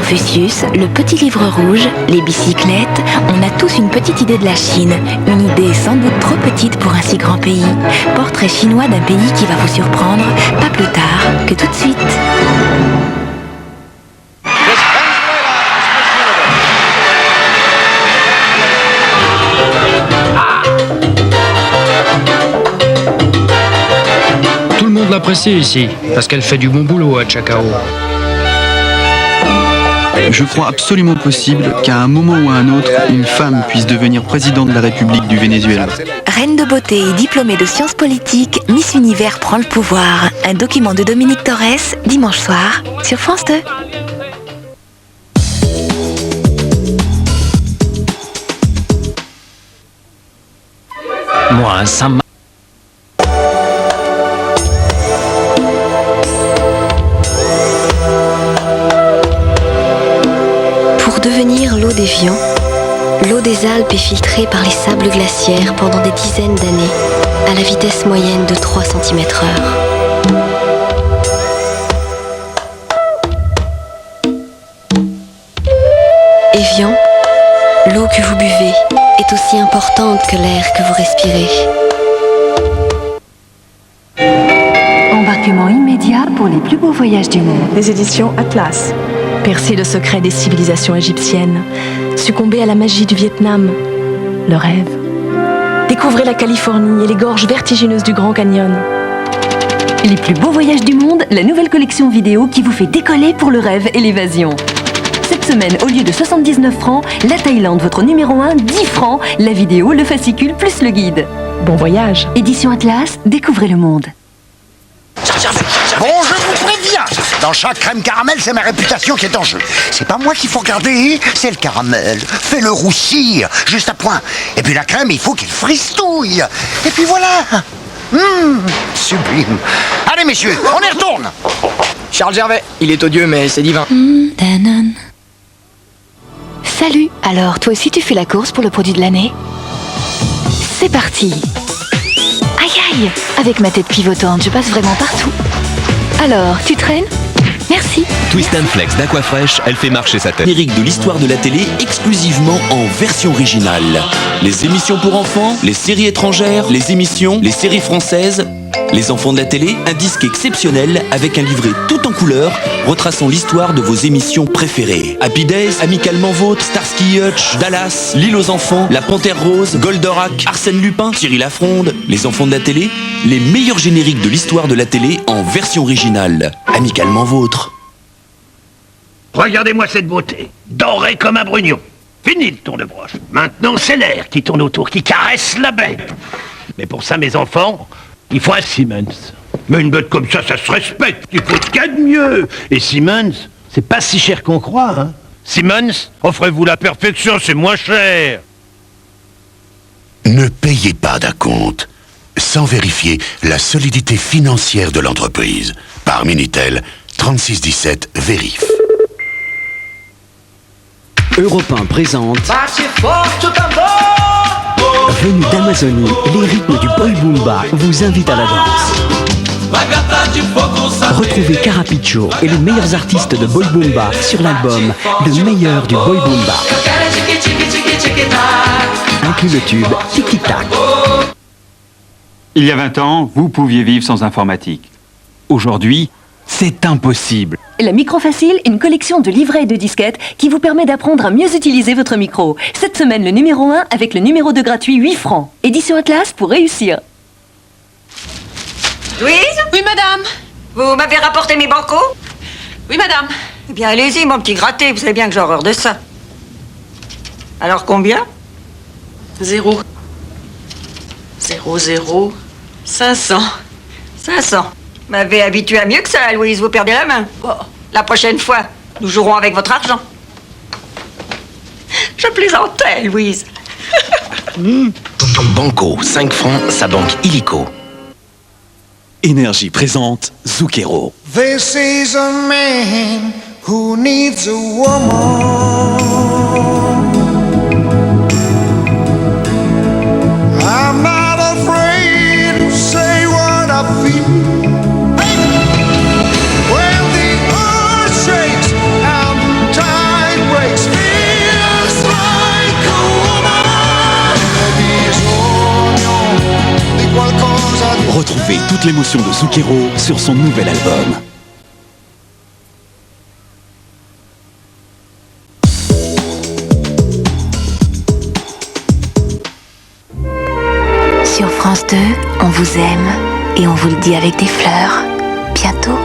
Confucius, le petit livre rouge, les bicyclettes, on a tous une petite idée de la Chine. Une idée sans doute trop petite pour un si grand pays. Portrait chinois d'un pays qui va vous surprendre, pas plus tard que tout de suite. Tout le monde l'apprécie ici, parce qu'elle fait du bon boulot à Chacao. Je crois absolument possible qu'à un moment ou à un autre, une femme puisse devenir présidente de la République du Venezuela. Reine de beauté et diplômée de sciences politiques, Miss Univers prend le pouvoir. Un document de Dominique Torres, dimanche soir, sur France 2. Moi, ça m'a... Pour devenir l'eau d'Évian, l'eau des Alpes est filtrée par les sables glaciaires pendant des dizaines d'années, à la vitesse moyenne de 3 cm/h. Évian, l'eau que vous buvez est aussi importante que l'air que vous respirez. Embarquement immédiat pour les plus beaux voyages du monde. Les éditions Atlas. Percer le secret des civilisations égyptiennes. Succomber à la magie du Vietnam. Le rêve. Découvrez la Californie et les gorges vertigineuses du Grand Canyon. Les plus beaux voyages du monde, la nouvelle collection vidéo qui vous fait décoller pour le rêve et l'évasion. Cette semaine, au lieu de 79 francs, la Thaïlande, votre numéro 1, 10 francs, la vidéo, le fascicule plus le guide. Bon voyage. Édition Atlas, découvrez le monde. Bon, je vous préviens, dans chaque crème caramel, c'est ma réputation qui est en jeu. C'est pas moi qu'il faut regarder, c'est le caramel. Fais-le roussir, juste à point. Et puis la crème, il faut qu'il fristouille. Et puis voilà. Sublime. Allez, messieurs, on y retourne. Charles Gervais, il est odieux, mais c'est divin. Danone. Salut, alors toi aussi tu fais la course pour le produit de l'année? C'est parti. Aïe aïe, avec ma tête pivotante, je passe vraiment partout. Alors, tu traînes? Merci. Twist and Flex d'Aquafresh, elle fait marcher sa tête. Générique de l'histoire de la télé exclusivement en version originale. Les émissions pour enfants, les séries étrangères, les émissions, les séries françaises. Les enfants de la télé, un disque exceptionnel avec un livret tout en couleur retraçant l'histoire de vos émissions préférées. Happy Days, Amicalement Vôtre, Starsky Hutch, Dallas, L'île aux enfants, La Panthère Rose, Goldorak, Arsène Lupin, Thierry Lafronde. Les enfants de la télé, les meilleurs génériques de l'histoire de la télé en version originale. Amicalement Vôtre. Regardez-moi cette beauté, dorée comme un brugnon. Fini le tour de broche. Maintenant, c'est l'air qui tourne autour, qui caresse la bête. Mais pour ça, mes enfants, il faut un Siemens. Mais une bête comme ça se respecte. Il faut qu'il y ait de mieux. Et Siemens, c'est pas si cher qu'on croit, hein. Siemens, offrez-vous la perfection, c'est moins cher. Ne payez pas d'acompte sans vérifier la solidité financière de l'entreprise. Par Minitel, 3617 Vérif. Europe 1 présente Venu d'Amazonie, les rythmes du boy boomba vous invitent à la danse. Retrouvez Carapicho et les meilleurs artistes de boy boomba sur l'album Le meilleur du boy boomba. Inclut le tube Tiki Tac. Il y a 20 ans, vous pouviez vivre sans informatique. Aujourd'hui, c'est impossible. La Micro Facile, une collection de livrets et de disquettes qui vous permet d'apprendre à mieux utiliser votre micro. Cette semaine, le numéro 1 avec le numéro 2 gratuit 8 francs. Édition Atlas pour réussir. Louise? Oui, madame. Vous m'avez rapporté mes bancos? Oui, madame. Eh bien, allez-y, mon petit gratté, vous savez bien que j'ai horreur de ça. Alors, combien? 0. 0, 0. 500. 500. Vous m'avez habitué à mieux que ça, Louise, vous perdez la main. Oh. La prochaine fois, nous jouerons avec votre argent. Je plaisantais, Louise. Banco, 5 francs, sa banque illico. Énergie présente Zucchero. This is a man who needs a woman. I'm not afraid to say what I feel. When the earth shakes and time Retrouvez toute l'émotion de Zucchero sur son nouvel album. Sur France 2, on vous aime et on vous le dit avec des fleurs. Bientôt.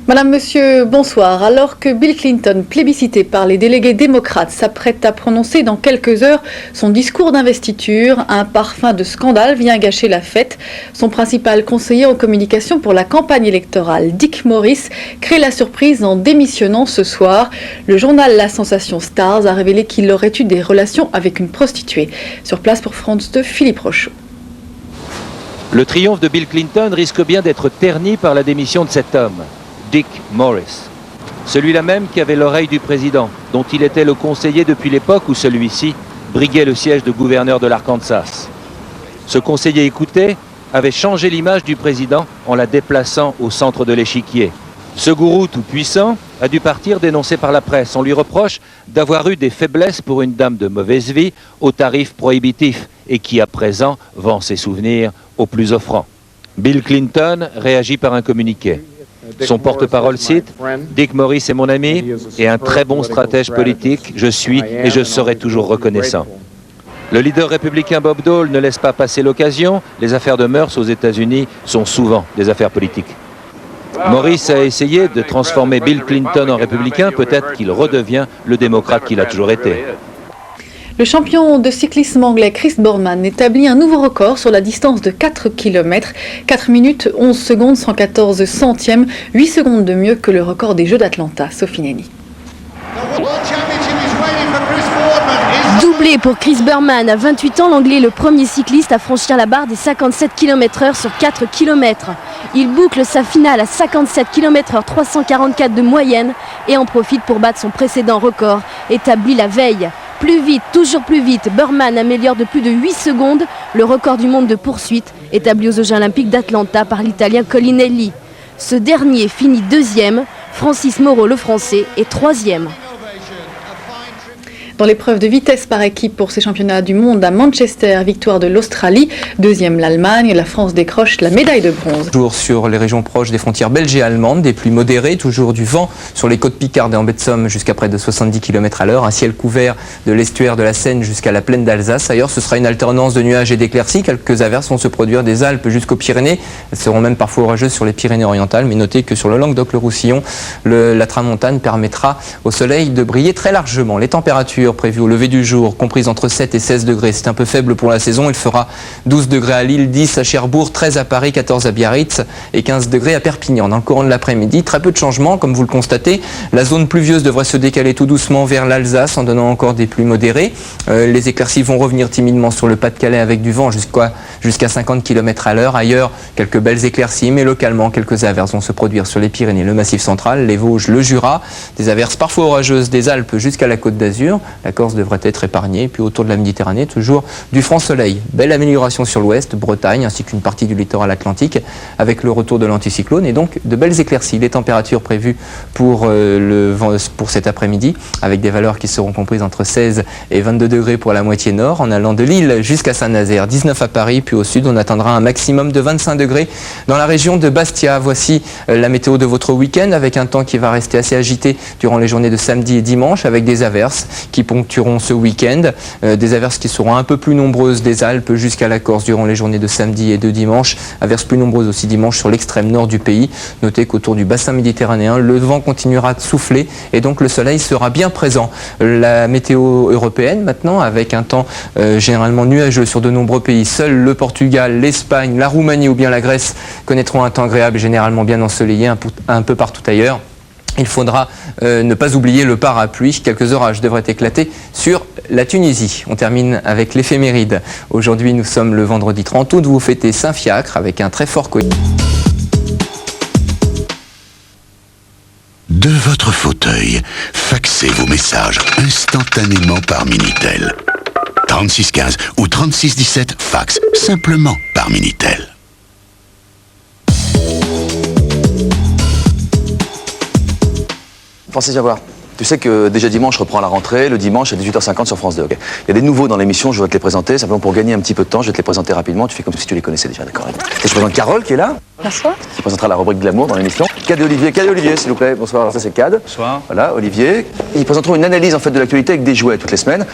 Madame, Monsieur, bonsoir. Alors que Bill Clinton, plébiscité par les délégués démocrates, s'apprête à prononcer dans quelques heures son discours d'investiture, un parfum de scandale vient gâcher la fête. Son principal conseiller en communication pour la campagne électorale, Dick Morris, crée la surprise en démissionnant ce soir. Le journal La Sensation Stars a révélé qu'il aurait eu des relations avec une prostituée. Sur place pour France 2, Philippe Rochaud. Le triomphe de Bill Clinton risque bien d'être terni par la démission de cet homme. Dick Morris, celui-là même qui avait l'oreille du président, dont il était le conseiller depuis l'époque où celui-ci briguait le siège de gouverneur de l'Arkansas. Ce conseiller écouté avait changé l'image du président en la déplaçant au centre de l'échiquier. Ce gourou tout-puissant a dû partir dénoncé par la presse. On lui reproche d'avoir eu des faiblesses pour une dame de mauvaise vie aux tarifs prohibitifs et qui à présent vend ses souvenirs aux plus offrants. Bill Clinton réagit par un communiqué. Son porte-parole cite « Dick Morris est mon ami et un très bon stratège politique. Je suis et je serai toujours reconnaissant. » Le leader républicain Bob Dole ne laisse pas passer l'occasion. Les affaires de mœurs aux États-Unis sont souvent des affaires politiques. Morris a essayé de transformer Bill Clinton en républicain. Peut-être qu'il redevient le démocrate qu'il a toujours été. Le champion de cyclisme anglais Chris Boardman établit un nouveau record sur la distance de 4 km, 4 minutes 11 secondes 114 centièmes, 8 secondes de mieux que le record des Jeux d'Atlanta. Sophie Nenny. Doublé pour Chris Boardman, à 28 ans, l'Anglais est le premier cycliste à franchir la barre des 57 km/h sur 4 km. Il boucle sa finale à 57 km/h 344 de moyenne et en profite pour battre son précédent record établi la veille. Plus vite, toujours plus vite, Boardman améliore de plus de 8 secondes le record du monde de poursuite établi aux Jeux Olympiques d'Atlanta par l'Italien Collinelli. Ce dernier finit deuxième, Francis Moreau le Français est troisième. Dans l'épreuve de vitesse par équipe pour ces championnats du monde à Manchester, victoire de l'Australie, deuxième l'Allemagne, la France décroche la médaille de bronze. Toujours sur les régions proches des frontières belges et allemandes, des pluies modérées, toujours du vent sur les côtes picardes et en baie de Somme jusqu'à près de 70 km/h, un ciel couvert de l'estuaire de la Seine jusqu'à la plaine d'Alsace. Ailleurs, ce sera une alternance de nuages et d'éclaircies. Quelques averses vont se produire des Alpes jusqu'aux Pyrénées. Elles seront même parfois orageuses sur les Pyrénées-Orientales, mais notez que sur le Languedoc-le-Roussillon, la tramontane permettra au soleil de briller très largement. Les températures prévues au lever du jour, comprises entre 7 et 16 degrés. C'est un peu faible pour la saison. Il fera 12 degrés à Lille, 10 à Cherbourg, 13 à Paris, 14 à Biarritz et 15 degrés à Perpignan. Dans le courant de l'après-midi, très peu de changements, comme vous le constatez. La zone pluvieuse devrait se décaler tout doucement vers l'Alsace en donnant encore des pluies modérées. Les éclaircies vont revenir timidement sur le Pas-de-Calais avec du vent jusqu'à 50 km/h. Ailleurs, quelques belles éclaircies, mais localement, quelques averses vont se produire sur les Pyrénées, le Massif central, les Vosges, le Jura. Des averses parfois orageuses des Alpes jusqu'à la Côte d'Azur. La Corse devrait être épargnée. Et puis autour de la Méditerranée, toujours du franc soleil. Belle amélioration sur l'ouest, Bretagne, ainsi qu'une partie du littoral atlantique, avec le retour de l'anticyclone et donc de belles éclaircies. Les températures prévues pour cet après-midi, avec des valeurs qui seront comprises entre 16 et 22 degrés pour la moitié nord, en allant de Lille jusqu'à Saint-Nazaire, 19 à Paris, puis au sud, on atteindra un maximum de 25 degrés dans la région de Bastia. Voici la météo de votre week-end, avec un temps qui va rester assez agité durant les journées de samedi et dimanche, avec des averses qui ponctueront ce week-end, des averses qui seront un peu plus nombreuses des Alpes jusqu'à la Corse durant les journées de samedi et de dimanche, averses plus nombreuses aussi dimanche sur l'extrême nord du pays. Notez qu'autour du bassin méditerranéen, le vent continuera de souffler et donc le soleil sera bien présent. La météo européenne maintenant, avec un temps généralement nuageux sur de nombreux pays. Seul le Portugal, l'Espagne, la Roumanie ou bien la Grèce connaîtront un temps agréable et généralement bien ensoleillé un peu partout ailleurs. Il faudra ne pas oublier le parapluie. Quelques orages devraient éclater sur la Tunisie. On termine avec l'éphéméride. Aujourd'hui, nous sommes le vendredi 30 août. Vous fêtez Saint-Fiacre avec un très fort coïncidence. De votre fauteuil, faxez vos messages instantanément par Minitel. 3615 ou 3617, fax simplement par Minitel. Francis, viens voir. Tu sais que déjà dimanche, je reprends la rentrée, le dimanche à 18h50 sur France 2. Okay. Il y a des nouveaux dans l'émission, je vais te les présenter. Simplement pour gagner un petit peu de temps, je vais te les présenter rapidement. Tu fais comme si tu les connaissais déjà, d'accord? Et je présente Carole qui est là. Bonsoir. Qui présentera la rubrique Glamour dans l'émission. Cad et Olivier. Cad et Olivier, s'il vous plaît. Bonsoir. Alors ça, c'est Cad. Bonsoir. Voilà, Olivier. Ils présenteront une analyse en fait de l'actualité avec des jouets toutes les semaines.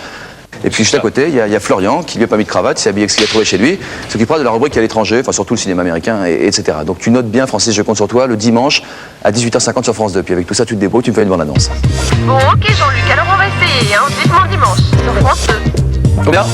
Et puis juste à côté, il y a Florian, qui lui a pas mis de cravate, s'est habillé avec ce qu'il a trouvé chez lui, s'occupera de la rubrique à l'étranger, enfin surtout le cinéma américain, etc. Donc tu notes bien, Francis, je compte sur toi, le dimanche à 18h50 sur France 2. Puis avec tout ça, tu te débrouilles, tu me fais une bonne annonce. Bon, ok Jean-Luc, alors on va essayer, hein. Vivement dimanche, sur France 2. Combien ?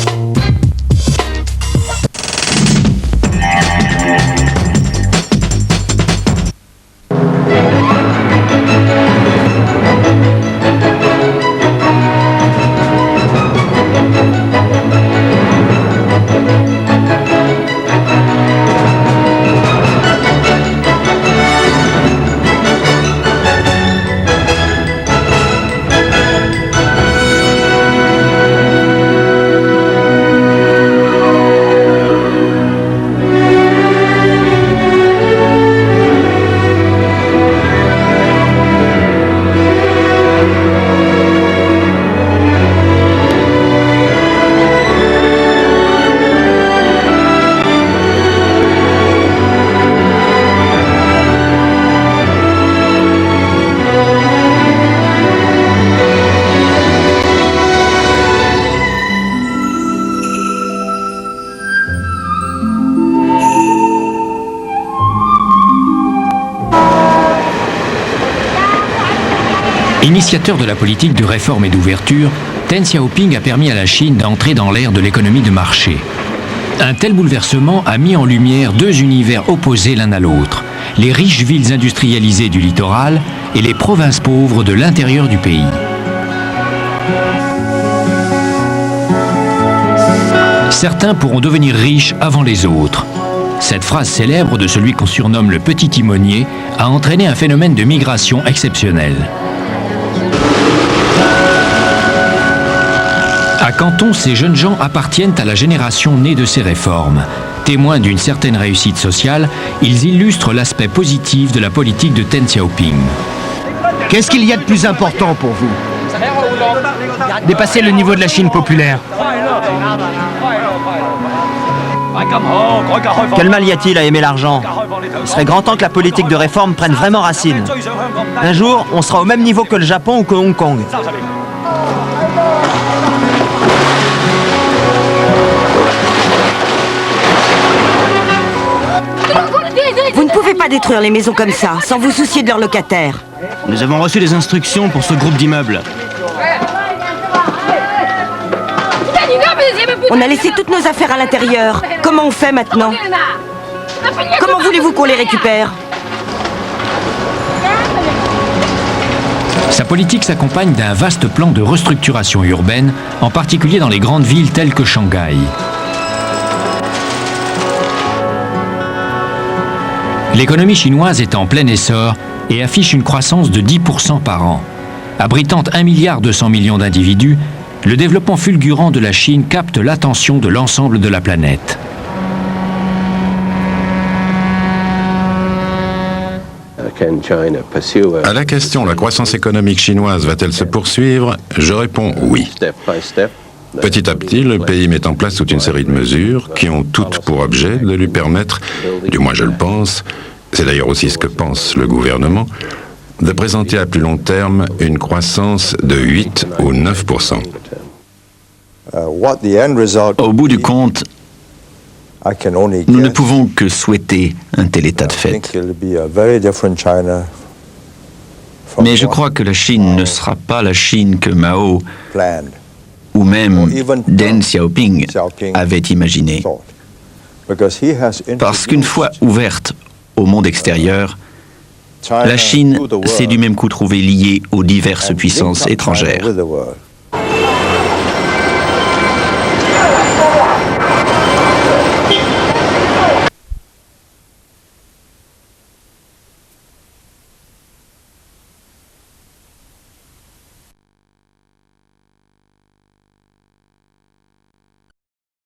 Initiateur de la politique de réforme et d'ouverture, Deng Xiaoping a permis à la Chine d'entrer dans l'ère de l'économie de marché. Un tel bouleversement a mis en lumière deux univers opposés l'un à l'autre, les riches villes industrialisées du littoral et les provinces pauvres de l'intérieur du pays. Certains pourront devenir riches avant les autres. Cette phrase célèbre de celui qu'on surnomme le petit timonier a entraîné un phénomène de migration exceptionnel. À Canton, ces jeunes gens appartiennent à la génération née de ces réformes. Témoins d'une certaine réussite sociale, ils illustrent l'aspect positif de la politique de Deng Xiaoping. Qu'est-ce qu'il y a de plus important pour vous? Dépasser le niveau de la Chine populaire. Quel mal y a-t-il à aimer l'argent? Il serait grand temps que la politique de réforme prenne vraiment racine. Un jour, on sera au même niveau que le Japon ou que Hong Kong. Vous ne pouvez pas détruire les maisons comme ça, sans vous soucier de leurs locataires. Nous avons reçu des instructions pour ce groupe d'immeubles. On a laissé toutes nos affaires à l'intérieur. Comment on fait maintenant? Comment voulez-vous qu'on les récupère? Sa politique s'accompagne d'un vaste plan de restructuration urbaine, en particulier dans les grandes villes telles que Shanghai. L'économie chinoise est en plein essor et affiche une croissance de 10% par an. Abritant 1,2 milliard d'individus, le développement fulgurant de la Chine capte l'attention de l'ensemble de la planète. À la question, la croissance économique chinoise va-t-elle se poursuivre? Je réponds oui. Petit à petit, le pays met en place toute une série de mesures qui ont toutes pour objet de lui permettre, du moins je le pense, c'est d'ailleurs aussi ce que pense le gouvernement, de présenter à plus long terme une croissance de 8 ou 9%. Au bout du compte, nous ne pouvons que souhaiter un tel état de fait. Mais je crois que la Chine ne sera pas la Chine que Mao ou même Deng Xiaoping avait imaginé. Parce qu'une fois ouverte au monde extérieur, la Chine s'est du même coup trouvée liée aux diverses puissances étrangères.